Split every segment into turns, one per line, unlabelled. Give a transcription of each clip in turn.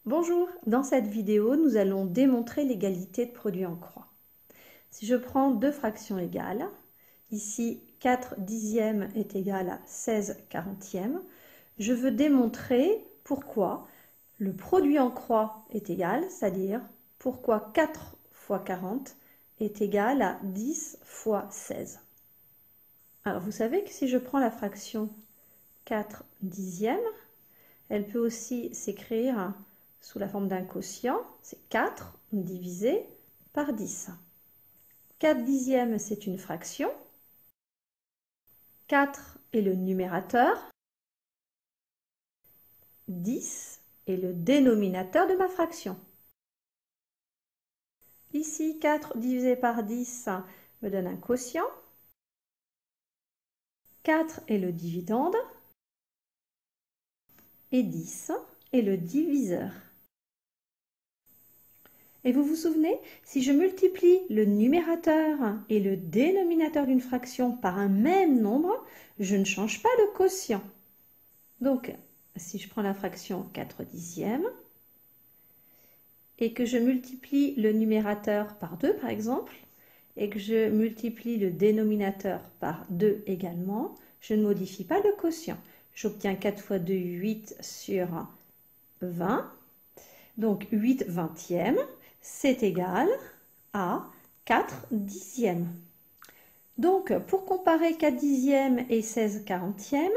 Bonjour, dans cette vidéo, nous allons démontrer l'égalité de produits en croix. Si je prends deux fractions égales, ici 4 dixièmes est égal à 16 quarantièmes, je veux démontrer pourquoi le produit en croix est égal, c'est-à-dire pourquoi 4 fois 40 est égal à 10 fois 16. Alors vous savez que si je prends la fraction 4 dixièmes, elle peut aussi s'écrire sous la forme d'un quotient, c'est 4 divisé par 10. 4 dixièmes, c'est une fraction. 4 est le numérateur. 10 est le dénominateur de ma fraction. Ici, 4 divisé par 10 me donne un quotient. 4 est le dividende. Et 10 est le diviseur. Et vous vous souvenez, si je multiplie le numérateur et le dénominateur d'une fraction par un même nombre, je ne change pas le quotient. Donc, si je prends la fraction 4 dixièmes et que je multiplie le numérateur par 2 par exemple, et que je multiplie le dénominateur par 2 également, je ne modifie pas le quotient. J'obtiens 4 fois 2, 8 sur 20. Donc 8 vingtièmes, c'est égal à 4 dixièmes. Donc pour comparer 4 dixièmes et 16 quarantièmes,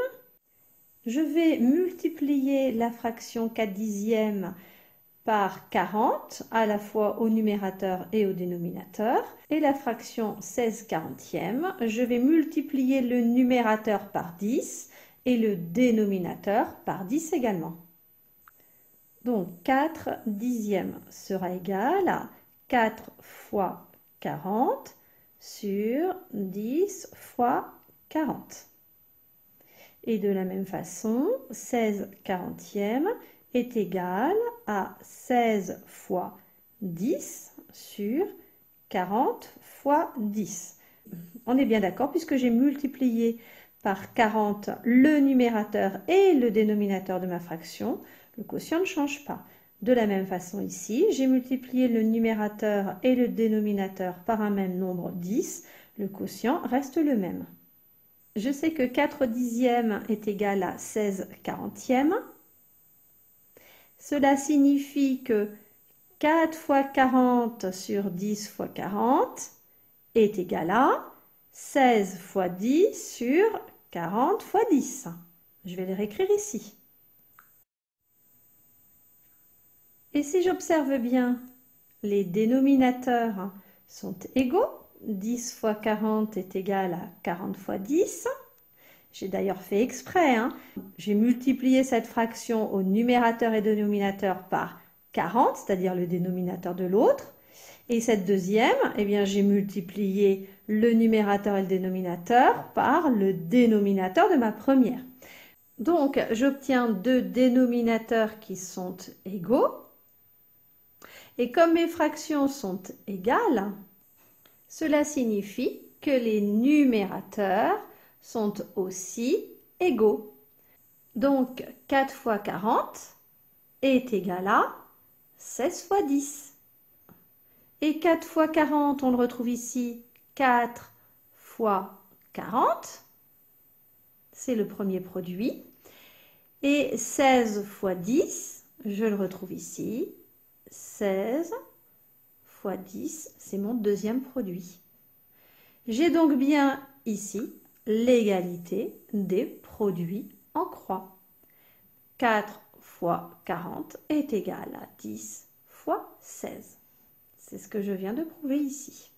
je vais multiplier la fraction 4 dixièmes par 40, à la fois au numérateur et au dénominateur. Et la fraction 16 quarantièmes, je vais multiplier le numérateur par 10 et le dénominateur par 10 également. Donc 4 dixièmes sera égal à 4 fois 40 sur 10 fois 40. Et de la même façon, 16 quarantièmes est égal à 16 fois 10 sur 40 fois 10. On est bien d'accord puisque j'ai multiplié par 40 le numérateur et le dénominateur de ma fraction, le quotient ne change pas. De la même façon ici, j'ai multiplié le numérateur et le dénominateur par un même nombre 10, le quotient reste le même. Je sais que 4 dixièmes est égal à 16 quarantièmes. Cela signifie que 4 fois 40 sur 10 fois 40 est égal à 16 fois 10 sur 40 fois 10. Je vais les réécrire ici. Et si j'observe bien, les dénominateurs sont égaux. 10 fois 40 est égal à 40 fois 10. J'ai d'ailleurs fait exprès. J'ai multiplié cette fraction au numérateur et dénominateur par 40, c'est-à-dire le dénominateur de l'autre. Et cette deuxième, eh bien, j'ai multiplié le numérateur et le dénominateur par le dénominateur de ma première. Donc, j'obtiens deux dénominateurs qui sont égaux. Et comme mes fractions sont égales, cela signifie que les numérateurs sont aussi égaux. Donc 4 fois 40 est égal à 16 fois 10. Et 4 fois 40, on le retrouve ici, 4 fois 40, c'est le premier produit. Et 16 fois 10, je le retrouve ici, 16 fois 10, c'est mon deuxième produit. J'ai donc bien ici l'égalité des produits en croix. 4 fois 40 est égal à 10 fois 16. C'est ce que je viens de prouver ici.